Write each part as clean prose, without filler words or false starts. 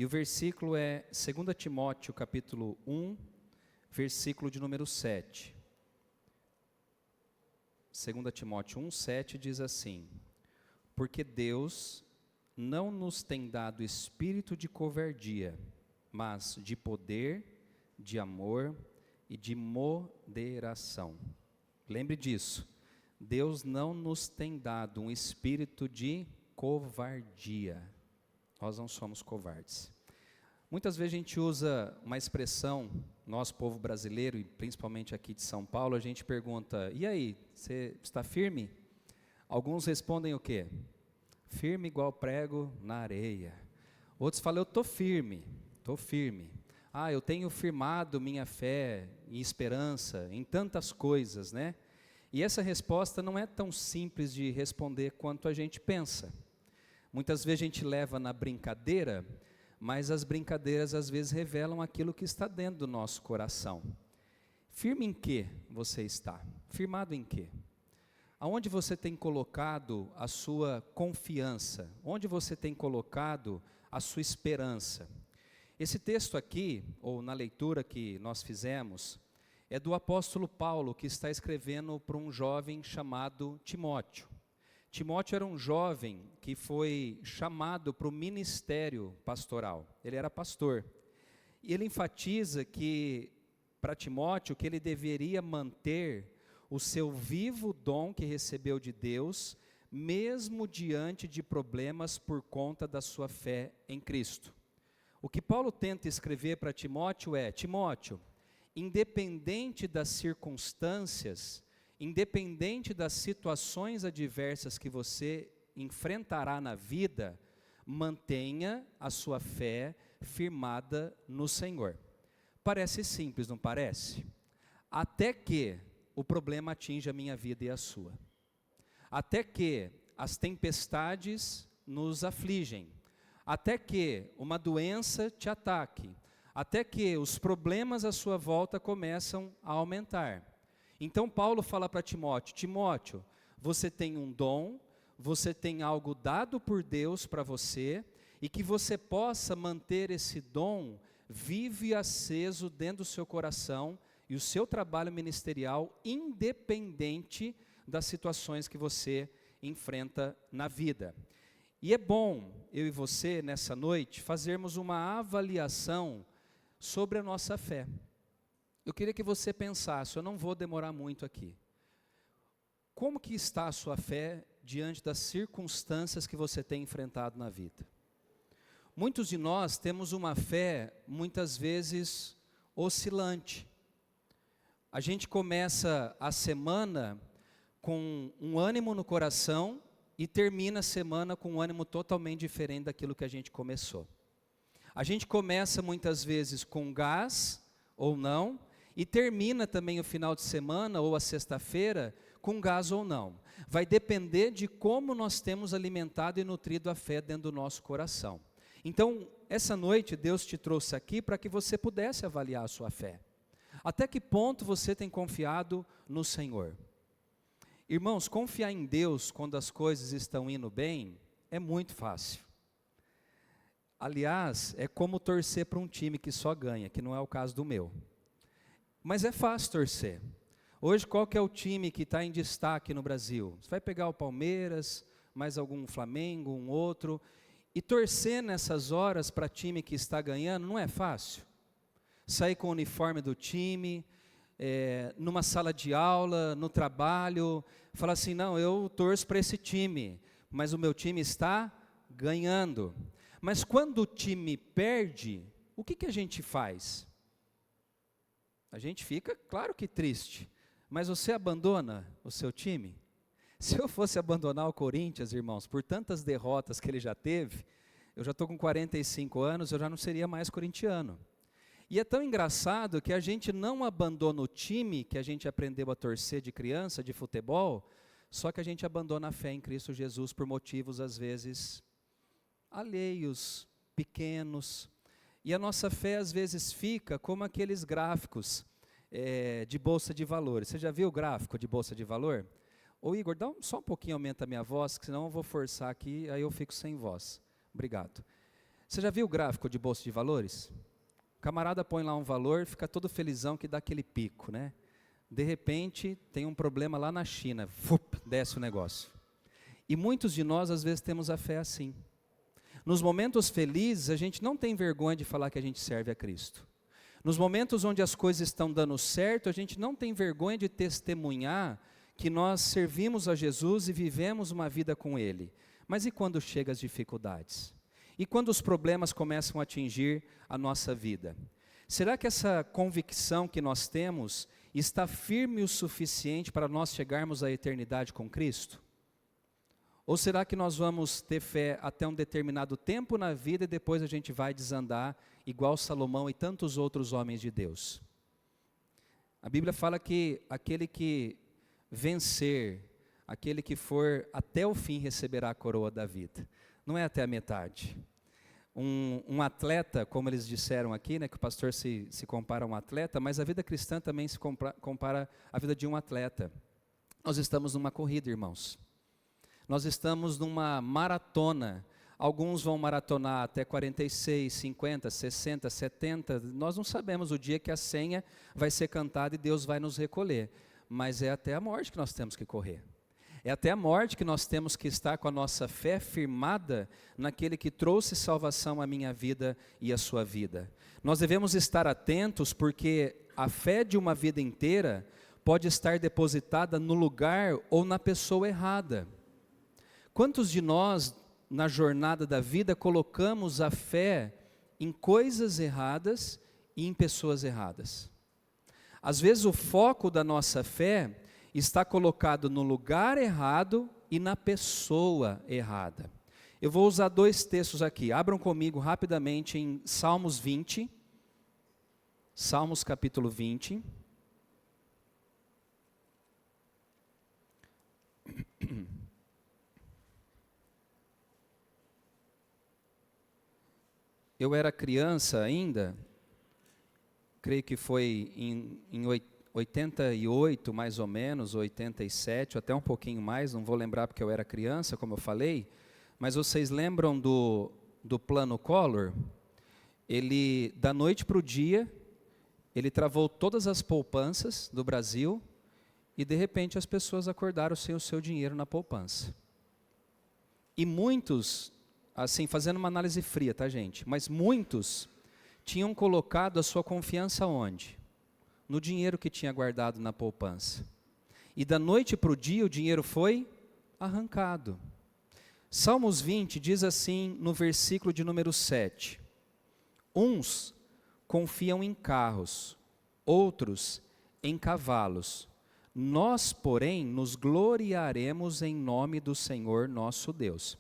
E o versículo é 2 Timóteo capítulo 1, versículo de número 7. 2 Timóteo 1, 7 diz assim: porque Deus não nos tem dado espírito de covardia, mas de poder, de amor e de moderação. Lembre disso, Deus não nos tem dado um espírito de covardia. Nós não somos covardes. Muitas vezes a gente usa uma expressão, nós povo brasileiro, e principalmente aqui de São Paulo, a gente pergunta: e aí, você está firme? Alguns respondem o quê? Firme igual prego na areia. Outros falam: eu estou firme, estou firme. Ah, eu tenho firmado minha fé e esperança em tantas coisas, né? E essa resposta não é tão simples de responder quanto a gente pensa. Muitas vezes a gente leva na brincadeira, mas as brincadeiras às vezes revelam aquilo que está dentro do nosso coração. Firme em que você está? Firmado em quê? Aonde você tem colocado a sua confiança? Onde você tem colocado a sua esperança? Esse texto aqui, ou na leitura que nós fizemos, é do apóstolo Paulo, que está escrevendo para um jovem chamado Timóteo. Timóteo era um jovem que foi chamado para o ministério pastoral. Ele era pastor. E ele enfatiza que, para Timóteo, que ele deveria manter o seu vivo dom que recebeu de Deus, mesmo diante de problemas por conta da sua fé em Cristo. O que Paulo tenta escrever para Timóteo é: Timóteo, independente das circunstâncias, independente das situações adversas que você enfrentará na vida, mantenha a sua fé firmada no Senhor. Parece simples, não parece? Até que o problema atinja a minha vida e a sua. Até que as tempestades nos afligem. Até que uma doença te ataque. Até que os problemas à sua volta começam a aumentar. Então Paulo fala para Timóteo: Timóteo, você tem um dom, você tem algo dado por Deus para você, e que você possa manter esse dom vivo e aceso dentro do seu coração, e o seu trabalho ministerial independente das situações que você enfrenta na vida. E é bom, eu e você, nessa noite, fazermos uma avaliação sobre a nossa fé. Eu queria que você pensasse, eu não vou demorar muito aqui. Como que está a sua fé diante das circunstâncias que você tem enfrentado na vida? Muitos de nós temos uma fé, muitas vezes, oscilante. A gente começa a semana com um ânimo no coração e termina a semana com um ânimo totalmente diferente daquilo que a gente começou. A gente começa muitas vezes com gás ou não, e termina também o final de semana ou a sexta-feira com gás ou não. Vai depender de como nós temos alimentado e nutrido a fé dentro do nosso coração. Então, essa noite Deus te trouxe aqui para que você pudesse avaliar a sua fé. Até que ponto você tem confiado no Senhor? Irmãos, confiar em Deus quando as coisas estão indo bem é muito fácil. Aliás, é como torcer para um time que só ganha, que não é o caso do meu. Mas é fácil torcer. Hoje, qual que é o time que está em destaque no Brasil? Você vai pegar o Palmeiras, mais algum Flamengo, um outro, e torcer nessas horas para time que está ganhando não é fácil. Sair com o uniforme do time, numa sala de aula, no trabalho, falar assim: não, eu torço para esse time, mas o meu time está ganhando. Mas quando o time perde, o que a gente faz? A gente fica, claro que triste, mas você abandona o seu time? Se eu fosse abandonar o Corinthians, irmãos, por tantas derrotas que ele já teve, eu já estou com 45 anos, eu já não seria mais corintiano. E é tão engraçado que a gente não abandona o time que a gente aprendeu a torcer de criança, de futebol, só que a gente abandona a fé em Cristo Jesus por motivos, às vezes, alheios, pequenos. E a nossa fé às vezes fica como aqueles gráficos de bolsa de valores. Você já viu o gráfico de bolsa de valor? Ô Igor, só um pouquinho, aumenta a minha voz, que senão eu vou forçar aqui, aí eu fico sem voz. Obrigado. Você já viu o gráfico de bolsa de valores? O camarada põe lá um valor, fica todo felizão que dá aquele pico, né? De repente, tem um problema lá na China, desce o negócio. E muitos de nós, às vezes, temos a fé assim. Nos momentos felizes, a gente não tem vergonha de falar que a gente serve a Cristo. Nos momentos onde as coisas estão dando certo, a gente não tem vergonha de testemunhar que nós servimos a Jesus e vivemos uma vida com Ele. Mas e quando chegam as dificuldades? E quando os problemas começam a atingir a nossa vida? Será que essa convicção que nós temos está firme o suficiente para nós chegarmos à eternidade com Cristo? Ou será que nós vamos ter fé até um determinado tempo na vida e depois a gente vai desandar, igual Salomão e tantos outros homens de Deus? A Bíblia fala que aquele que vencer, aquele que for até o fim receberá a coroa da vida. Não é até a metade. Um atleta, como eles disseram aqui, né, que o pastor se compara a um atleta, mas a vida cristã também se compara à vida de um atleta. Nós estamos numa corrida, irmãos. Nós estamos numa maratona. Alguns vão maratonar até 46, 50, 60, 70. Nós não sabemos o dia que a senha vai ser cantada e Deus vai nos recolher. Mas é até a morte que nós temos que correr. É até a morte que nós temos que estar com a nossa fé firmada naquele que trouxe salvação à minha vida e à sua vida. Nós devemos estar atentos porque a fé de uma vida inteira pode estar depositada no lugar ou na pessoa errada. Quantos de nós, na jornada da vida, colocamos a fé em coisas erradas e em pessoas erradas? Às vezes o foco da nossa fé está colocado no lugar errado e na pessoa errada. Eu vou usar 2 textos aqui. Abram comigo rapidamente em Salmos 20. Salmos capítulo 20. Eu era criança ainda, creio que foi em 88 mais ou menos, 87, até um pouquinho mais, não vou lembrar porque eu era criança, como eu falei, mas vocês lembram do plano Collor? Ele, da noite para o dia, ele travou todas as poupanças do Brasil e de repente as pessoas acordaram sem o seu dinheiro na poupança. E muitos, assim, fazendo uma análise fria, tá, gente? Mas muitos tinham colocado a sua confiança onde? No dinheiro que tinha guardado na poupança. E da noite para o dia o dinheiro foi arrancado. Salmos 20 diz assim no versículo de número 7. Uns confiam em carros, outros em cavalos. Nós, porém, nos gloriaremos em nome do Senhor nosso Deus.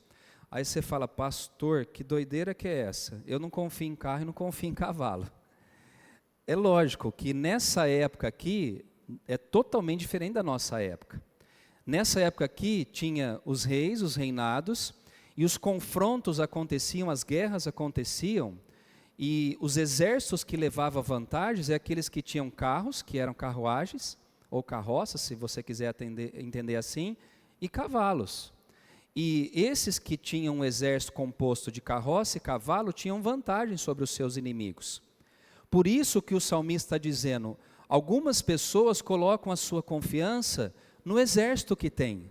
Aí você fala, pastor, que doideira que é essa? Eu não confio em carro e não confio em cavalo. É lógico que nessa época aqui, é totalmente diferente da nossa época. Nessa época aqui, tinha os reis, os reinados, e os confrontos aconteciam, as guerras aconteciam, e os exércitos que levavam vantagens é aqueles que tinham carros, que eram carruagens, ou carroças, se você quiser entender assim, e cavalos. E esses que tinham um exército composto de carroça e cavalo, tinham vantagem sobre os seus inimigos. Por isso que o salmista está dizendo, algumas pessoas colocam a sua confiança no exército que tem.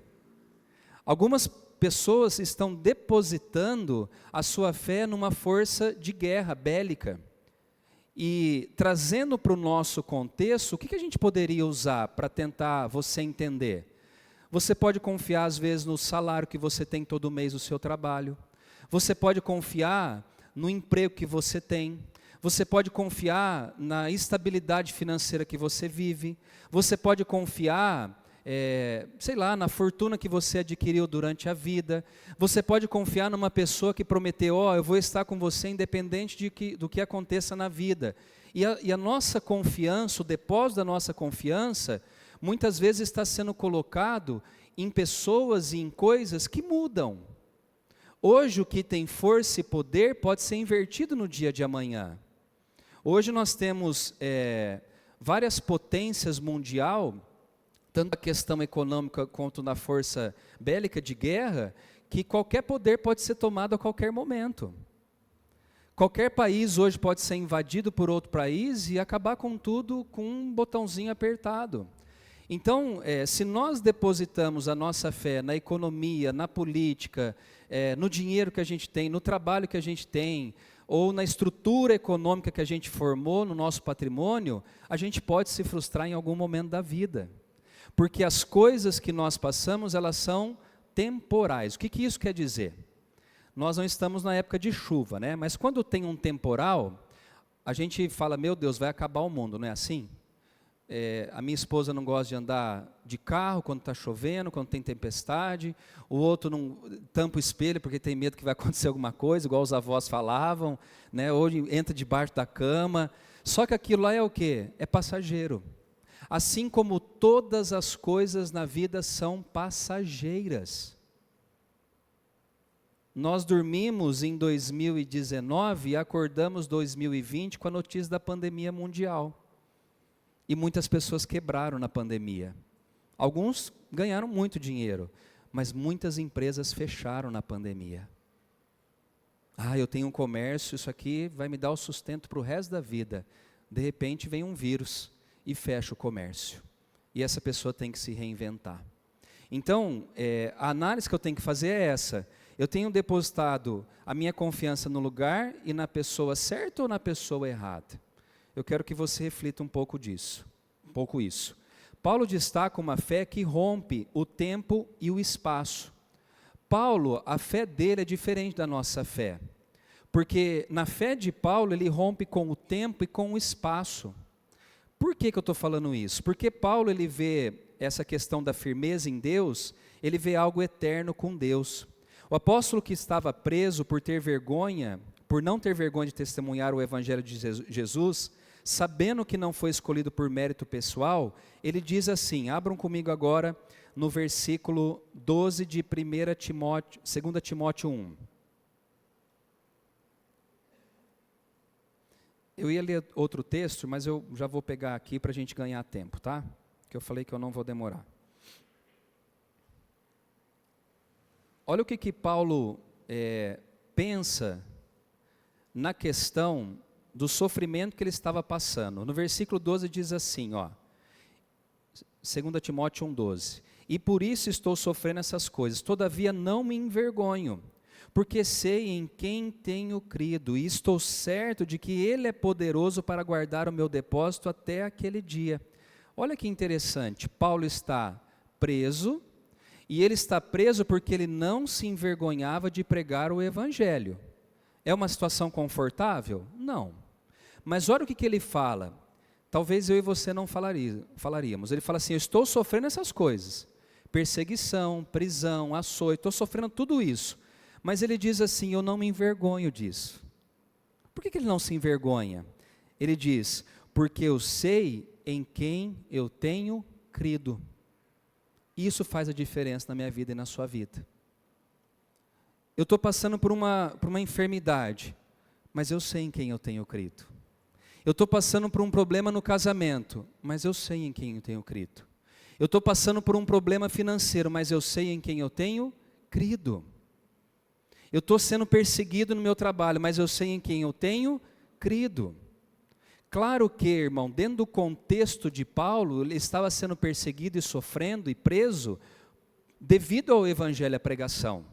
Algumas pessoas estão depositando a sua fé numa força de guerra bélica. E trazendo para o nosso contexto, o que a gente poderia usar para tentar você entender? Você pode confiar às vezes no salário que você tem todo mês do seu trabalho. Você pode confiar no emprego que você tem. Você pode confiar na estabilidade financeira que você vive. Você pode confiar, na fortuna que você adquiriu durante a vida. Você pode confiar numa pessoa que prometeu, eu vou estar com você independente do que aconteça na vida. E a nossa confiança, o depósito da nossa confiança, muitas vezes está sendo colocado em pessoas e em coisas que mudam. Hoje o que tem força e poder pode ser invertido no dia de amanhã. Hoje nós temos várias potências mundial, tanto na questão econômica quanto na força bélica de guerra, que qualquer poder pode ser tomado a qualquer momento. Qualquer país hoje pode ser invadido por outro país e acabar com tudo com um botãozinho apertado. Então, se nós depositamos a nossa fé na economia, na política, no dinheiro que a gente tem, no trabalho que a gente tem, ou na estrutura econômica que a gente formou no nosso patrimônio, a gente pode se frustrar em algum momento da vida. Porque as coisas que nós passamos, elas são temporais. O que isso quer dizer? Nós não estamos na época de chuva, né? Mas quando tem um temporal, a gente fala, meu Deus, vai acabar o mundo, não é assim? A minha esposa não gosta de andar de carro quando está chovendo, quando tem tempestade, o outro não tampa o espelho porque tem medo que vai acontecer alguma coisa, igual os avós falavam, né? Ou entra debaixo da cama. Só que aquilo lá é o quê? É passageiro. Assim como todas as coisas na vida são passageiras. Nós dormimos em 2019 e acordamos 2020 com a notícia da pandemia mundial. E muitas pessoas quebraram na pandemia. Alguns ganharam muito dinheiro, mas muitas empresas fecharam na pandemia. Eu tenho um comércio, isso aqui vai me dar o sustento para o resto da vida. De repente vem um vírus e fecha o comércio. E essa pessoa tem que se reinventar. Então, a análise que eu tenho que fazer é essa. Eu tenho depositado a minha confiança no lugar e na pessoa certa ou na pessoa errada? Eu quero que você reflita um pouco disso, isso. Paulo destaca uma fé que rompe o tempo e o espaço. Paulo, a fé dele é diferente da nossa fé, porque na fé de Paulo ele rompe com o tempo e com o espaço. Por que eu estou falando isso? Porque Paulo ele vê essa questão da firmeza em Deus, ele vê algo eterno com Deus. O apóstolo que estava preso por não ter vergonha de testemunhar o evangelho de Jesus, sabendo que não foi escolhido por mérito pessoal, ele diz assim, abram comigo agora no versículo 12 de 2 Timóteo 1. Eu ia ler outro texto, mas eu já vou pegar aqui para a gente ganhar tempo, tá? Que eu falei que eu não vou demorar. Olha o que Paulo pensa na questão do sofrimento que ele estava passando. No versículo 12 diz assim, 2 Timóteo 1,12. E por isso estou sofrendo essas coisas, todavia não me envergonho, porque sei em quem tenho crido, e estou certo de que Ele é poderoso para guardar o meu depósito até aquele dia. Olha que interessante, Paulo está preso, e ele está preso porque ele não se envergonhava de pregar o evangelho. É uma situação confortável? Não. Mas olha o que ele fala. Talvez eu e você não falaríamos. Ele fala assim, eu estou sofrendo essas coisas. Perseguição, prisão, açoite, estou sofrendo tudo isso. Mas ele diz assim, eu não me envergonho disso. Por que ele não se envergonha? Ele diz, porque eu sei em quem eu tenho crido. Isso faz a diferença na minha vida e na sua vida. Eu estou passando por uma enfermidade, mas eu sei em quem eu tenho crido. Eu estou passando por um problema no casamento, mas eu sei em quem eu tenho crido. Eu estou passando por um problema financeiro, mas eu sei em quem eu tenho crido. Eu estou sendo perseguido no meu trabalho, mas eu sei em quem eu tenho crido. Claro que, irmão, dentro do contexto de Paulo, ele estava sendo perseguido e sofrendo e preso devido ao evangelho e à pregação.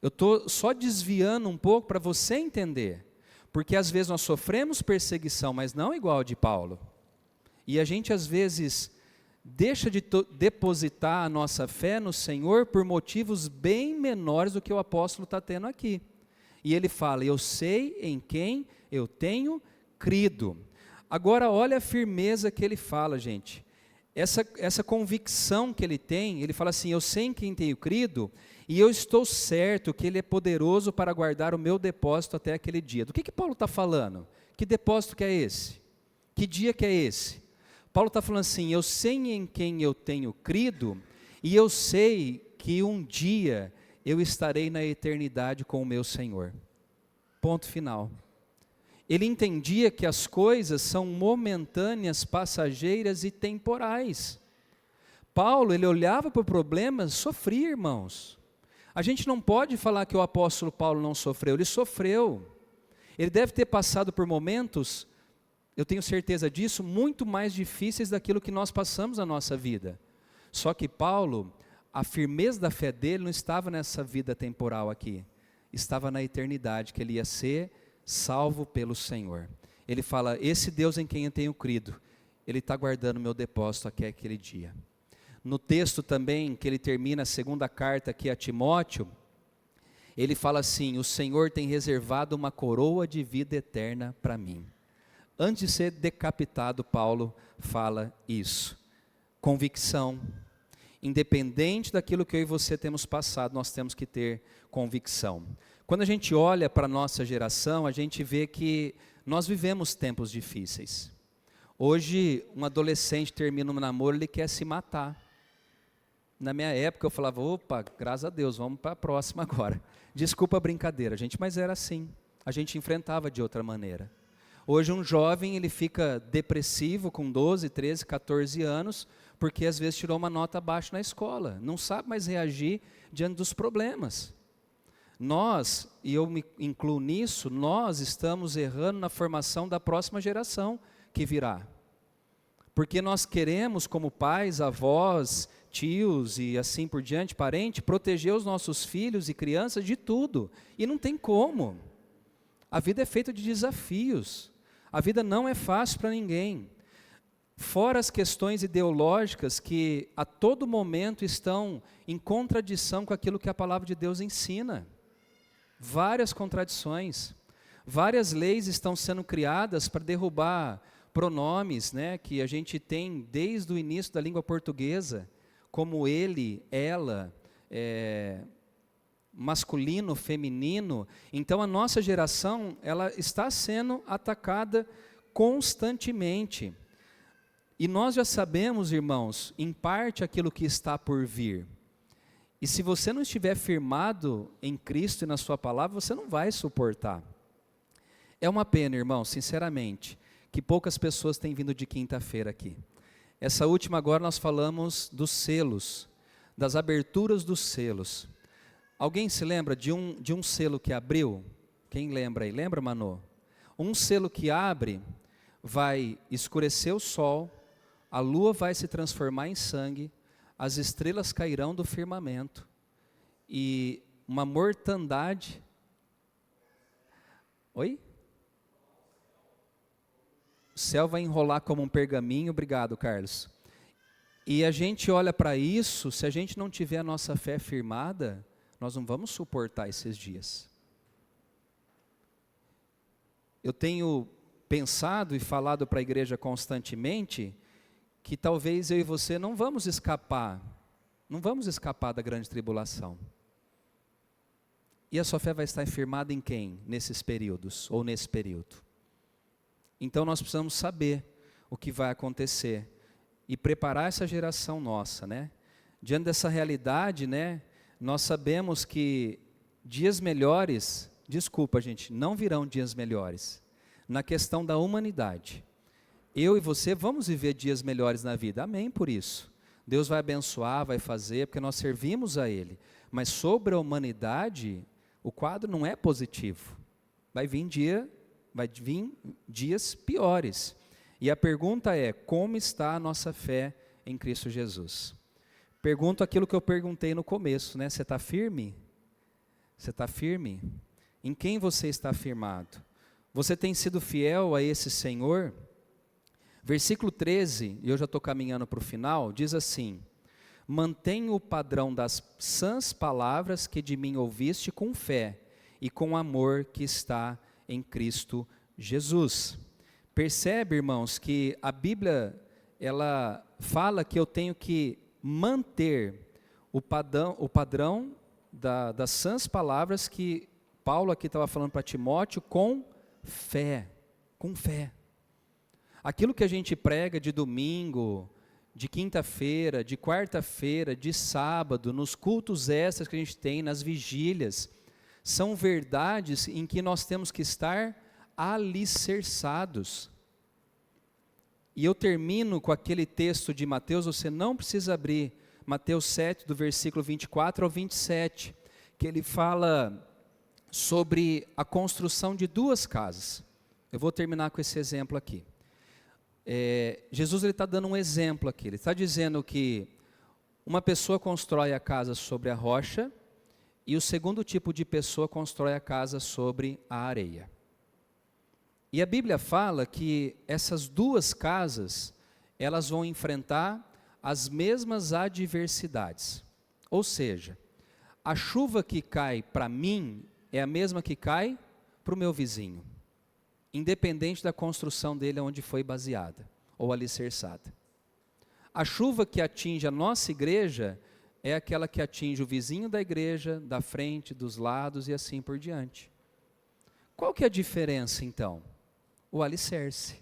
Eu estou só desviando um pouco para você entender, porque às vezes nós sofremos perseguição, mas não igual a de Paulo. E a gente às vezes deixa de depositar a nossa fé no Senhor por motivos bem menores do que o apóstolo está tendo aqui. E ele fala, eu sei em quem eu tenho crido. Agora olha a firmeza que ele fala, gente. Essa convicção que ele tem, ele fala assim, eu sei em quem tenho crido, e eu estou certo que Ele é poderoso para guardar o meu depósito até aquele dia. Do que Paulo está falando? Que depósito que é esse? Que dia que é esse? Paulo está falando assim, eu sei em quem eu tenho crido, e eu sei que um dia eu estarei na eternidade com o meu Senhor. Ponto final. Ele entendia que as coisas são momentâneas, passageiras e temporais. Paulo, ele olhava para o problema, sofria, irmãos. A gente não pode falar que o apóstolo Paulo não sofreu, ele sofreu. Ele deve ter passado por momentos, eu tenho certeza disso, muito mais difíceis daquilo que nós passamos na nossa vida. Só que Paulo, a firmeza da fé dele não estava nessa vida temporal aqui, estava na eternidade, que ele ia ser salvo pelo Senhor. Ele fala, esse Deus em quem eu tenho crido, Ele está guardando meu depósito até aquele dia. No texto também, que ele termina a segunda carta aqui a Timóteo, ele fala assim, o Senhor tem reservado uma coroa de vida eterna para mim. Antes de ser decapitado, Paulo fala isso. Convicção. Independente daquilo que eu e você temos passado, nós temos que ter convicção. Quando a gente olha para a nossa geração, a gente vê que nós vivemos tempos difíceis. Hoje, um adolescente termina um namoro, ele quer se matar. Na minha época, eu falava, opa, graças a Deus, vamos para a próxima agora. Desculpa a brincadeira, gente, mas era assim. A gente enfrentava de outra maneira. Hoje, um jovem, ele fica depressivo com 12, 13, 14 anos, porque às vezes tirou uma nota baixa na escola. Não sabe mais reagir diante dos problemas. Nós, e eu me incluo nisso, nós estamos errando na formação da próxima geração que virá. Porque nós queremos, como pais, avós, tios e assim por diante, parentes, proteger os nossos filhos e crianças de tudo. E não tem como. A vida é feita de desafios. A vida não é fácil para ninguém. Fora as questões ideológicas que a todo momento estão em contradição com aquilo que a palavra de Deus ensina. Várias contradições. Várias leis estão sendo criadas para derrubar pronomes, né, que a gente tem desde o início da língua portuguesa, como ele, ela, masculino, feminino. Então a nossa geração, ela está sendo atacada constantemente. E nós já sabemos, irmãos, em parte aquilo que está por vir. E se você não estiver firmado em Cristo e na sua palavra, você não vai suportar. É uma pena, irmão, sinceramente, que poucas pessoas têm vindo de quinta-feira aqui. Essa última agora nós falamos dos selos, das aberturas dos selos. Alguém se lembra de um selo que abriu? Quem lembra aí? Lembra, Manu? Um selo que abre, vai escurecer o sol, a lua vai se transformar em sangue, as estrelas cairão do firmamento, e uma mortandade... Oi? O céu vai enrolar como um pergaminho, obrigado, Carlos. E a gente olha para isso, se a gente não tiver a nossa fé firmada, nós não vamos suportar esses dias. Eu tenho pensado e falado para a igreja constantemente, que talvez eu e você não vamos escapar da grande tribulação. E a sua fé vai estar firmada em quem? Nesses períodos, ou nesse período. Então nós precisamos saber o que vai acontecer e preparar essa geração nossa, né? Diante dessa realidade, né, nós sabemos que dias melhores, desculpa gente, não virão dias melhores, na questão da humanidade. Eu e você vamos viver dias melhores na vida, amém por isso. Deus vai abençoar, vai fazer, porque nós servimos a Ele. Mas sobre a humanidade, o quadro não é positivo. Vai vir dias piores. E a pergunta é, como está a nossa fé em Cristo Jesus? Pergunto aquilo que eu perguntei no começo, né? Você está firme? Você está firme? Em quem você está firmado? Você tem sido fiel a esse Senhor? Versículo 13, e eu já estou caminhando para o final, diz assim, mantenha o padrão das sãs palavras que de mim ouviste com fé e com amor que está em Cristo Jesus. Percebe, irmãos, que a Bíblia, ela fala que eu tenho que manter o padrão das sãs palavras que Paulo aqui estava falando para Timóteo com fé, com fé. Aquilo que a gente prega de domingo, de quinta-feira, de quarta-feira, de sábado, nos cultos extras que a gente tem, nas vigílias, são verdades em que nós temos que estar alicerçados. E eu termino com aquele texto de Mateus, você não precisa abrir, Mateus 7, do versículo 24 ao 27, que ele fala sobre a construção de duas casas. Eu vou terminar com esse exemplo aqui. Jesus está dando um exemplo aqui. Ele está dizendo que uma pessoa constrói a casa sobre a rocha e o segundo tipo de pessoa constrói a casa sobre a areia. E a Bíblia fala que essas duas casas, elas vão enfrentar as mesmas adversidades. Ou seja, a chuva que cai para mim é a mesma que cai para o meu vizinho, independente da construção dele onde foi baseada ou alicerçada. A chuva que atinge a nossa igreja é aquela que atinge o vizinho da igreja, da frente, dos lados e assim por diante. Qual que é a diferença então? O alicerce.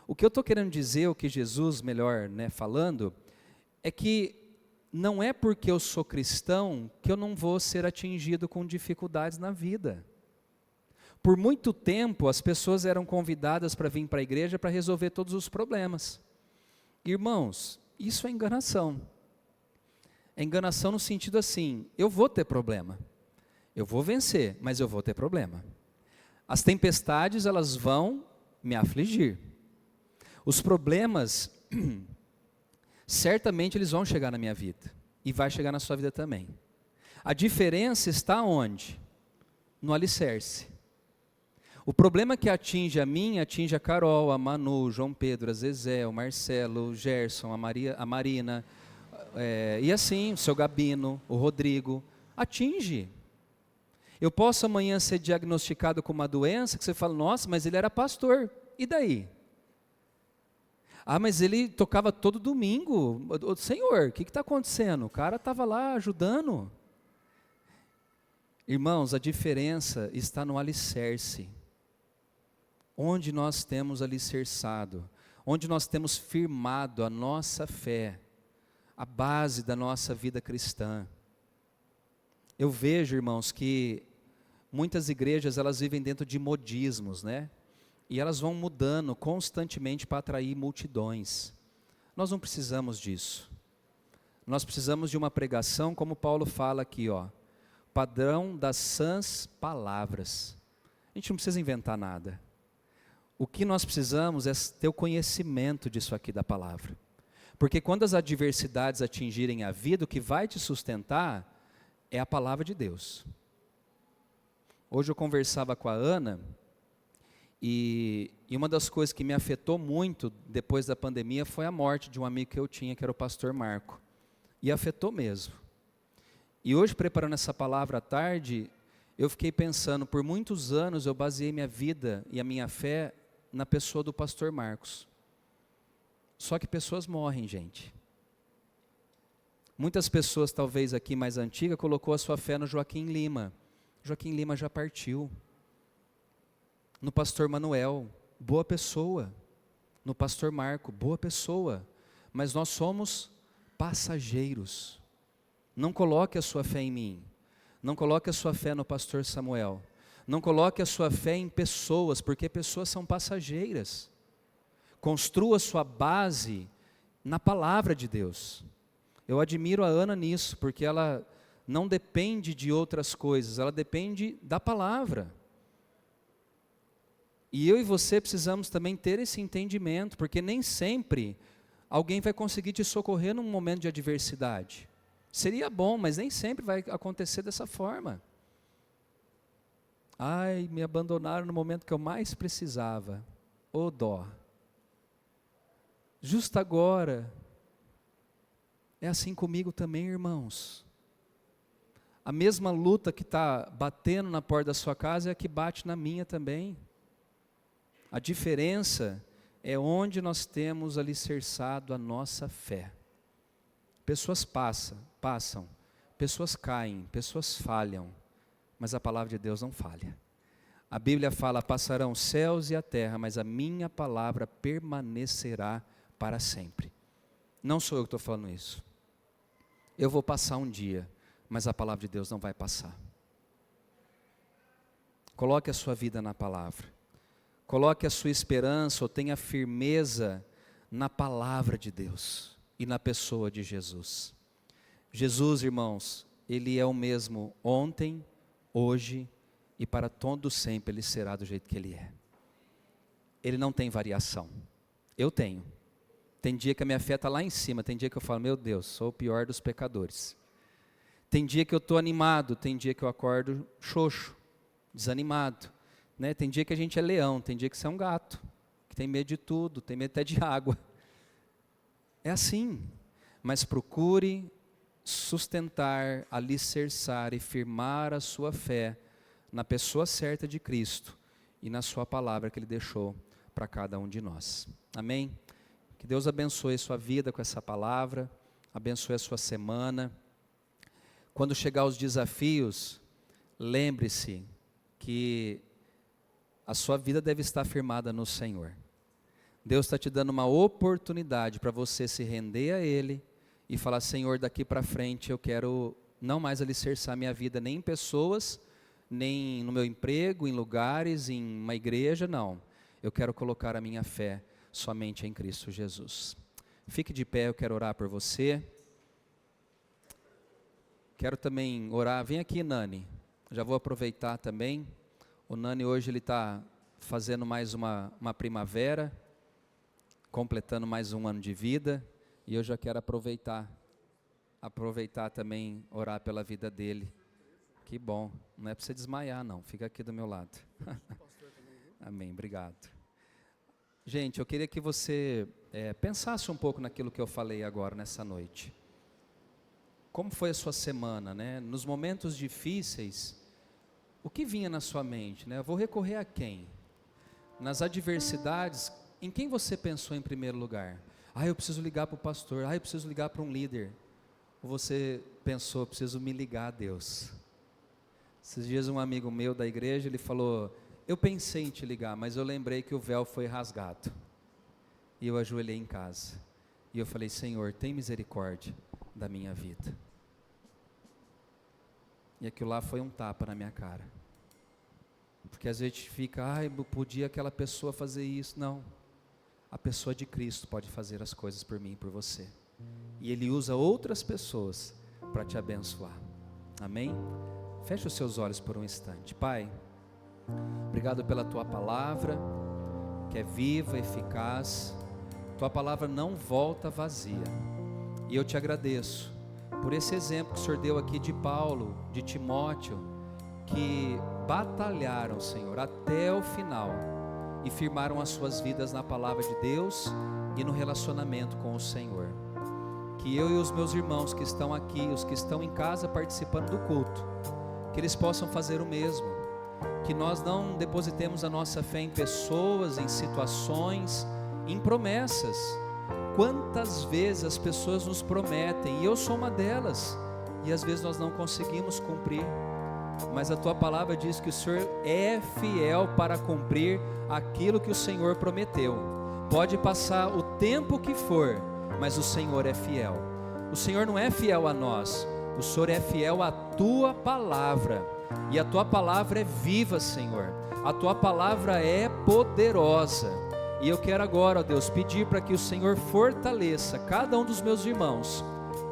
O que eu estou querendo dizer, o que Jesus, melhor falando, é que não é porque eu sou cristão que eu não vou ser atingido com dificuldades na vida. Por muito tempo, as pessoas eram convidadas para vir para a igreja para resolver todos os problemas. Irmãos, isso é enganação. É enganação no sentido assim, eu vou ter problema. Eu vou vencer, mas eu vou ter problema. As tempestades, elas vão me afligir. Os problemas, certamente eles vão chegar na minha vida. E vai chegar na sua vida também. A diferença está onde? No alicerce. O problema que atinge a mim, atinge a Carol, a Manu, o João Pedro, a Zezé, o Marcelo, o Gerson, a Marina, e assim, o seu Gabino, o Rodrigo, atinge. Eu posso amanhã ser diagnosticado com uma doença que você fala, nossa, mas ele era pastor, e daí? Ah, mas ele tocava todo domingo. Senhor, o que está acontecendo? O cara estava lá ajudando. Irmãos, a diferença está no alicerce. Onde nós temos alicerçado, onde nós temos firmado a nossa fé, a base da nossa vida cristã. Eu vejo, irmãos, que muitas igrejas, elas vivem dentro de modismos, E elas vão mudando constantemente para atrair multidões. Nós não precisamos disso. Nós precisamos de uma pregação, como Paulo fala aqui, padrão das sãs palavras. A gente não precisa inventar nada. O que nós precisamos é ter o conhecimento disso aqui da palavra. Porque quando as adversidades atingirem a vida, o que vai te sustentar é a palavra de Deus. Hoje eu conversava com a Ana, e uma das coisas que me afetou muito depois da pandemia foi a morte de um amigo que eu tinha, que era o pastor Marco. E afetou mesmo. E hoje, preparando essa palavra à tarde, eu fiquei pensando, por muitos anos eu baseei minha vida e a minha fé na pessoa do pastor Marcos. Só que pessoas morrem, gente. Muitas pessoas, talvez aqui mais antiga, colocou a sua fé no Joaquim Lima. Joaquim Lima já partiu. No pastor Manuel, boa pessoa. No pastor Marco, boa pessoa. Mas nós somos passageiros. Não coloque a sua fé em mim. Não coloque a sua fé no pastor Samuel. Não coloque a sua fé em pessoas, porque pessoas são passageiras. Construa sua base na palavra de Deus. Eu admiro a Ana nisso, porque ela não depende de outras coisas, ela depende da palavra. E eu e você precisamos também ter esse entendimento, porque nem sempre alguém vai conseguir te socorrer num momento de adversidade. Seria bom, mas nem sempre vai acontecer dessa forma. Ai, me abandonaram no momento que eu mais precisava. Ô dó. Justo agora. É assim comigo também, irmãos. A mesma luta que está batendo na porta da sua casa é a que bate na minha também. A diferença é onde nós temos alicerçado a nossa fé. Pessoas passam, pessoas caem, pessoas falham, mas a palavra de Deus não falha. A Bíblia fala, passarão os céus e a terra, mas a minha palavra permanecerá para sempre. Não sou eu que estou falando isso. Eu vou passar um dia, mas a palavra de Deus não vai passar. Coloque a sua vida na palavra. Coloque a sua esperança ou tenha firmeza na palavra de Deus e na pessoa de Jesus. Jesus, irmãos, Ele é o mesmo ontem, hoje e para todo sempre Ele será do jeito que Ele é. Ele não tem variação. Eu tenho. Tem dia que a minha fé está lá em cima, tem dia que eu falo, meu Deus, sou o pior dos pecadores. Tem dia que eu estou animado, tem dia que eu acordo xoxo, desanimado. Né? Tem dia que a gente é leão, tem dia que você é um gato, que tem medo de tudo, tem medo até de água. É assim, mas procure sustentar, alicerçar e firmar a sua fé na pessoa certa de Cristo e na sua palavra que Ele deixou para cada um de nós. Amém? Que Deus abençoe a sua vida com essa palavra, abençoe a sua semana. Quando chegar os desafios, lembre-se que a sua vida deve estar firmada no Senhor. Deus está te dando uma oportunidade para você se render a Ele e falar, Senhor, daqui para frente eu quero não mais alicerçar minha vida nem em pessoas, nem no meu emprego, em lugares, em uma igreja, não. Eu quero colocar a minha fé somente em Cristo Jesus. Fique de pé, eu quero orar por você. Quero também orar, vem aqui Nani, já vou aproveitar também. O Nani hoje ele está fazendo mais uma primavera, completando mais um ano de vida, e eu já quero aproveitar também, orar pela vida dele. Que bom, não é para você desmaiar não, fica aqui do meu lado. Amém, obrigado. Gente, eu queria que você pensasse um pouco naquilo que eu falei agora, nessa noite. Como foi a sua semana, né? Nos momentos difíceis, o que vinha na sua mente, né? Eu vou recorrer a quem? Nas adversidades, em quem você pensou em primeiro lugar? Eu preciso ligar para o pastor, eu preciso ligar para um líder. Ou você pensou, preciso me ligar a Deus? Esses dias um amigo meu da igreja, ele falou, eu pensei em te ligar, mas eu lembrei que o véu foi rasgado. E eu ajoelhei em casa. E eu falei, Senhor, tem misericórdia da minha vida. E aquilo lá foi um tapa na minha cara. Porque às vezes a gente fica, podia aquela pessoa fazer isso. Não. A pessoa de Cristo pode fazer as coisas por mim e por você. E Ele usa outras pessoas para te abençoar. Amém? Feche os seus olhos por um instante. Pai, obrigado pela Tua palavra, que é viva, eficaz. Tua palavra não volta vazia. E eu te agradeço por esse exemplo que o Senhor deu aqui de Paulo, de Timóteo, que batalharam, Senhor, até o final e firmaram as suas vidas na palavra de Deus e no relacionamento com o Senhor. Que eu e os meus irmãos que estão aqui, os que estão em casa participando do culto, que eles possam fazer o mesmo. Que nós não depositemos a nossa fé em pessoas, em situações, em promessas. Quantas vezes as pessoas nos prometem, e eu sou uma delas, e às vezes nós não conseguimos cumprir, mas a Tua palavra diz que o Senhor é fiel para cumprir aquilo que o Senhor prometeu. Pode passar o tempo que for, mas o Senhor é fiel. O Senhor não é fiel a nós, o Senhor é fiel à Tua palavra, e a Tua palavra é viva, Senhor, a Tua palavra é poderosa. E eu quero agora, ó Deus, pedir para que o Senhor fortaleça cada um dos meus irmãos,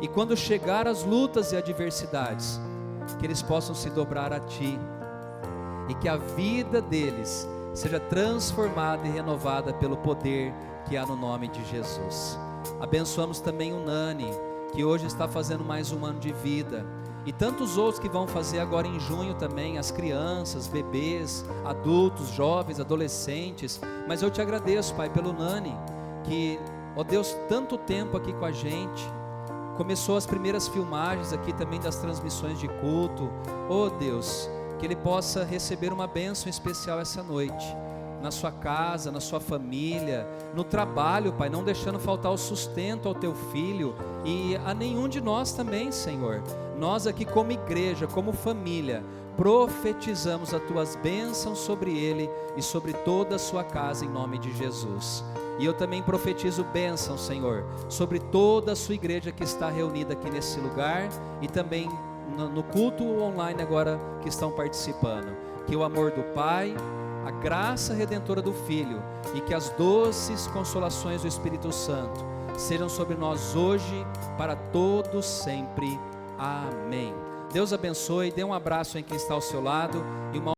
e quando chegar as lutas e adversidades, que eles possam se dobrar a Ti, e que a vida deles seja transformada e renovada pelo poder que há no nome de Jesus. Abençoamos também o Nani, que hoje está fazendo mais um ano de vida, e tantos outros que vão fazer agora em junho também, as crianças, bebês, adultos, jovens, adolescentes. Mas eu te agradeço, Pai, pelo Nani, que, ó Deus, tanto tempo aqui com a gente, começou as primeiras filmagens aqui também das transmissões de culto. Ó Deus, que ele possa receber uma bênção especial essa noite, na sua casa, na sua família, no trabalho, Pai, não deixando faltar o sustento ao Teu filho e a nenhum de nós também, Senhor. Nós aqui como igreja, como família, profetizamos as Tuas bênçãos sobre ele e sobre toda a sua casa em nome de Jesus. E eu também profetizo bênção, Senhor, sobre toda a sua igreja que está reunida aqui nesse lugar e também no culto online agora que estão participando. Que o amor do Pai, a graça redentora do Filho e que as doces consolações do Espírito Santo sejam sobre nós hoje, para todos sempre. Amém. Deus abençoe, dê um abraço em quem está ao seu lado e uma